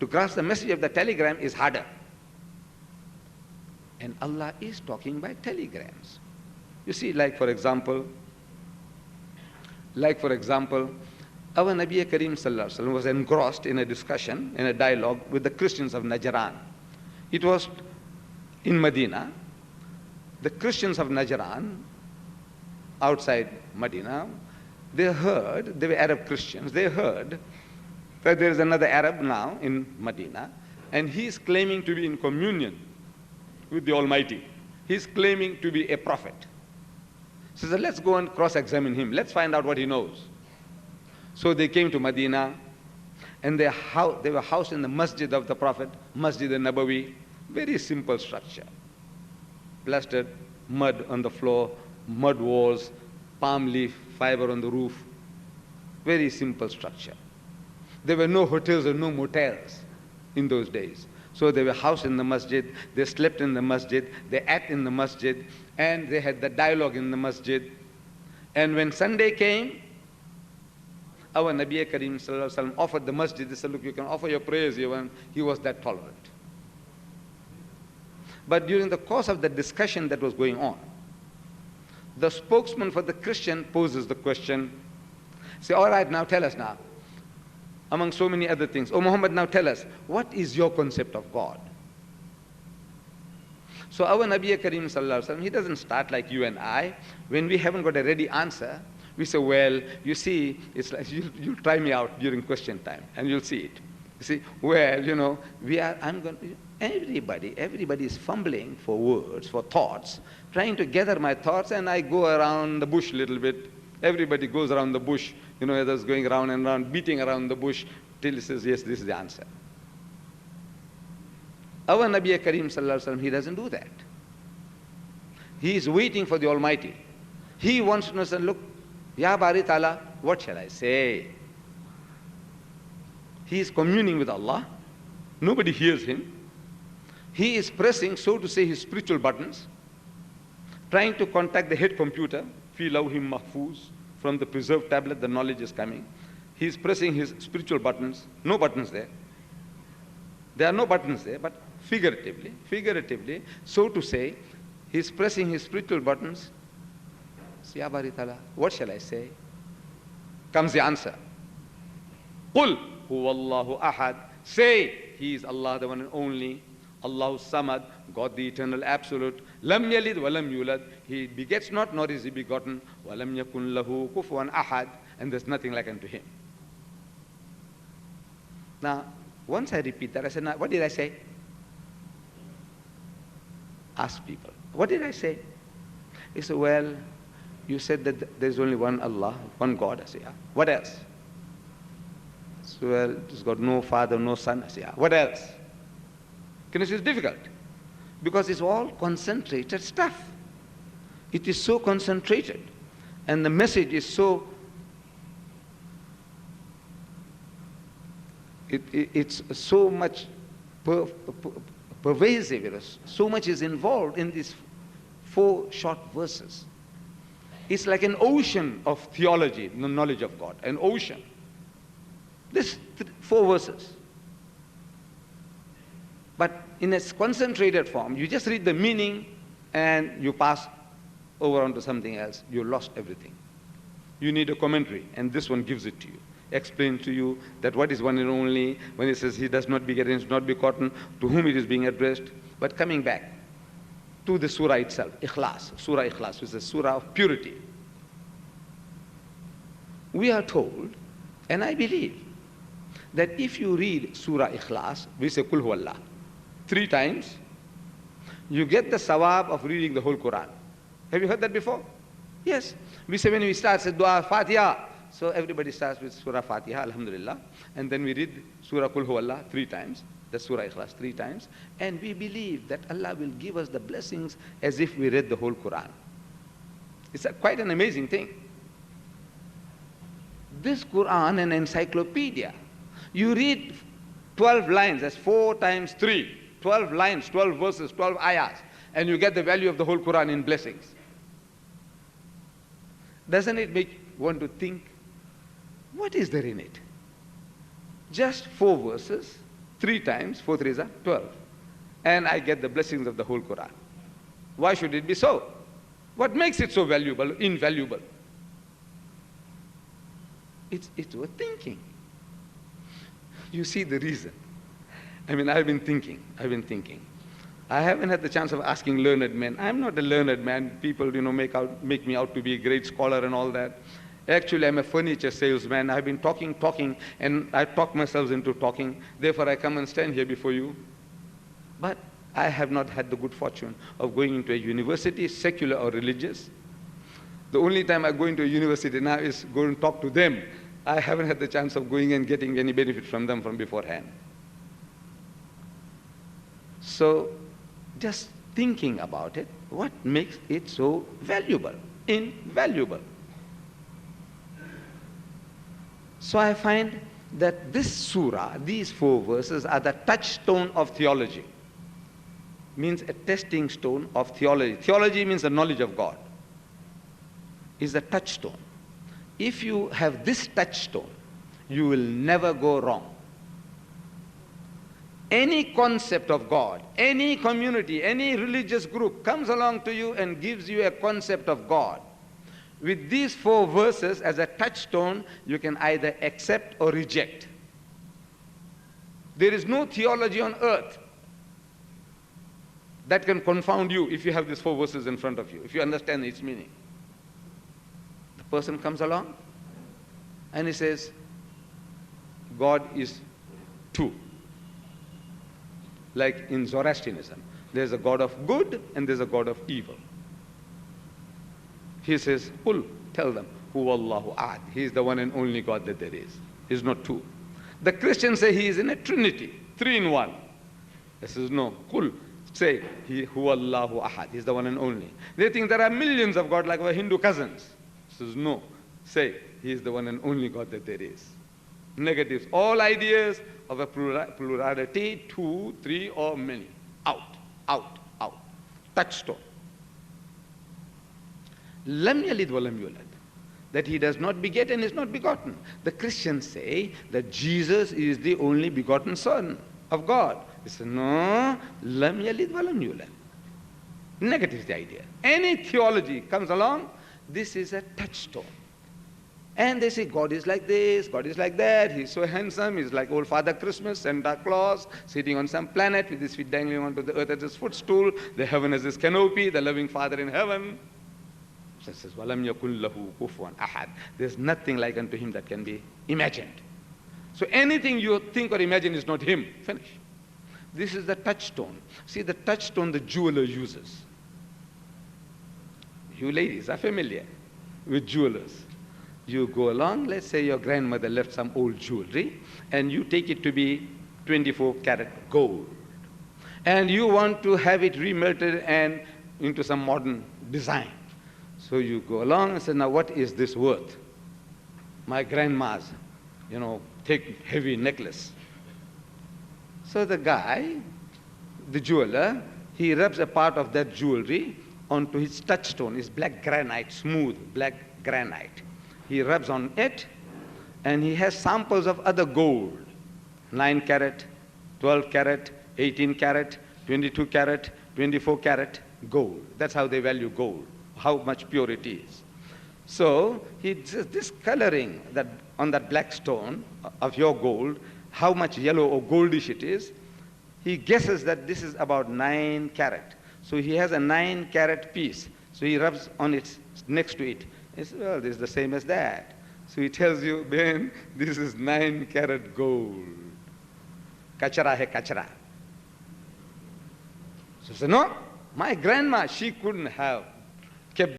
To grasp the message of the telegram is harder. And Allah is talking by telegrams. You see, like for example, our Nabi Kareem Sallallahu Alaihi Wasallam was engrossed in a discussion, in a dialogue with the Christians of Najran. It was in Medina. The Christians of Najran, outside Medina, they were Arab Christians, they heard that there is another Arab now in Medina, and he is claiming to be in communion with the Almighty. He is claiming to be a prophet. So they said, let's go and cross-examine him. Let's find out what he knows. So they came to Medina, and they were housed in the masjid of the Prophet, Masjid al-Nabawi, very simple structure. Plastered, mud on the floor, mud walls, palm leaf, fiber on the roof. Very simple structure. There were no hotels or no motels in those days. So they were housed in the masjid, they slept in the masjid, they ate in the masjid, and they had the dialogue in the masjid. And when Sunday came, our Nabi Kareem Sallallahu Alaihi Wasallam offered the masjid. They said, look, you can offer your prayers here. He was that tolerant. But during the course of the discussion that was going on, the spokesman for the Christian poses the question, say, all right, now tell us now, among so many other things, oh Muhammad, now tell us, what is your concept of God? So our Nabi Kareem Sallallahu Alaihi Wasallam, he doesn't start like you and I. When we haven't got a ready answer, we say, well, you see, it's like, you'll try me out during question time, and you'll see it. You see, well, you know, everybody is fumbling for words, for thoughts, trying to gather my thoughts, and I go around the bush a little bit. Everybody goes around the bush, you know, others going around and around, beating around the bush, till he says, yes, this is the answer. Our Nabi Kareem Sallallahu Alaihi Wasallam, he doesn't do that. He is waiting for the Almighty. He wants to know, say, look, Ya Bari Ta'ala, what shall I say? He is communing with Allah. Nobody hears him. He is pressing, so to say, his spiritual buttons, trying to contact the head computer, fi lawhim mahfuz, from the preserved tablet, the knowledge is coming. He is pressing his spiritual buttons, no buttons there. There are no buttons there, but figuratively, so to say, he is pressing his spiritual buttons. Ya Bari Ta'ala, what shall I say? Comes the answer. Qul huwallahu ahad. Say, he is Allah, the one and only. Allahu Samad, God the eternal absolute. Lam yalid wa lam yulad. He begets not, nor is he begotten. Wa lam yakun lahu kufuwan ahad. And there's nothing like unto him. Now, once I repeat that, I said, now, what did I say? Ask people, what did I say? He said, well, you said that there's only one Allah, one God. I say, yeah. What else? So, well, it's got no father, no son. I say, yeah. What else? Can you see it's difficult? Because it's all concentrated stuff. It is so concentrated. And the message is so, it's so much pervasive. So much is involved in these 4 short verses. It's like an ocean of theology, the knowledge of God, an ocean. This 4 verses. But in a concentrated form, you just read the meaning and you pass over onto something else. You lost everything. You need a commentary, and this one gives it to you. Explain to you that what is one and only, when it says he does not beget and is not begotten, to whom it is being addressed. But coming back to the surah itself, Ikhlas, Surah Ikhlas, which is a surah of purity. We are told, and I believe, that if you read Surah Ikhlas, we say Kul Huwallah, 3 times, you get the sawab of reading the whole Quran. Have you heard that before? Yes. We say when we start, say Dua Fatiha. So everybody starts with Surah Fatiha, Alhamdulillah. And then we read Surah Kul Huwallah 3 times, the Surah Ikhlas 3 times. And we believe that Allah will give us the blessings as if we read the whole Quran. It's quite an amazing thing. This Quran, an encyclopedia. You read 12 lines, that's 4 times 3. 12 lines, 12 verses, 12 ayahs. And you get the value of the whole Quran in blessings. Doesn't it make one to think, what is there in it? Just 4 verses, 3 times, 4 threes are 12. And I get the blessings of the whole Quran. Why should it be so? What makes it so valuable, invaluable? It's worth thinking. You see the reason. I mean, I've been thinking. I haven't had the chance of asking learned men. I'm not a learned man. People, make me out to be a great scholar and all that. Actually, I'm a furniture salesman. I've been talking, and I talk myself into talking. Therefore, I come and stand here before you. But I have not had the good fortune of going into a university, secular or religious. The only time I go into a university now is go and talk to them. I haven't had the chance of going and getting any benefit from them from beforehand. So, just thinking about it, what makes it so valuable, invaluable? So I find that this surah, these 4 verses, are the touchstone of theology. Means a testing stone of theology. Theology means the knowledge of God. Is the touchstone. If you have this touchstone, you will never go wrong. Any concept of God, any community, any religious group comes along to you and gives you a concept of God. With these 4 verses as a touchstone, you can either accept or reject. There is no theology on earth that can confound you if you have these 4 verses in front of you, if you understand its meaning. The person comes along and he says, God is 2. Like in Zoroastrianism, there's a God of good and there's a God of evil. He says, tell them, Huwallahu ahad. He is the one and only God that there is. He's not 2. The Christians say he is in a trinity, 3 in 1. He says, no, say, Huwallahu ahad. He's the one and only. They think there are millions of gods like our Hindu cousins. He says, no, say, he is the one and only God that there is. Negatives, all ideas of a plurality, 2, 3, or many. Out. Touchstone. Lam yalid wa lam yulad. That he does not beget and is not begotten. The Christians say that Jesus is the only begotten Son of God. They say, no, lam yalid wa lam yulad. Negative the idea. Any theology comes along, this is a touchstone. And they say, God is like this, God is like that, he's so handsome, he's like old Father Christmas, Santa Claus, sitting on some planet with his feet dangling onto the earth as his footstool, the heaven as his canopy, the loving Father in heaven. So it says, وَلَمْ يَكُنْ لَهُ كُفُوًا أَحَدٍ. There's nothing like unto him that can be imagined. So anything you think or imagine is not him. Finish. This is the touchstone. See, the touchstone the jeweler uses. You ladies are familiar with jewelers. You go along, let's say your grandmother left some old jewelry, and you take it to be 24 karat gold. And you want to have it remelted and into some modern design. So you go along and say, now what is this worth? My grandma's, thick, heavy necklace. So the guy, the jeweler, he rubs a part of that jewelry onto his touchstone, his black granite, smooth black granite. He rubs on it, and he has samples of other gold, 9 karat, 12 karat, 18 karat, 22 karat, 24 karat gold. That's how they value gold, how much pure it is. So he says, this coloring that on that black stone of your gold, how much yellow or goldish it is, he guesses that this is about 9 karat. So he has a 9 karat piece. So he rubs on it next to it. He says, well, this is the same as that. So he tells you, Ben, this is 9 karat gold. Kachara hai kachara. So he says, no, my grandma, she couldn't have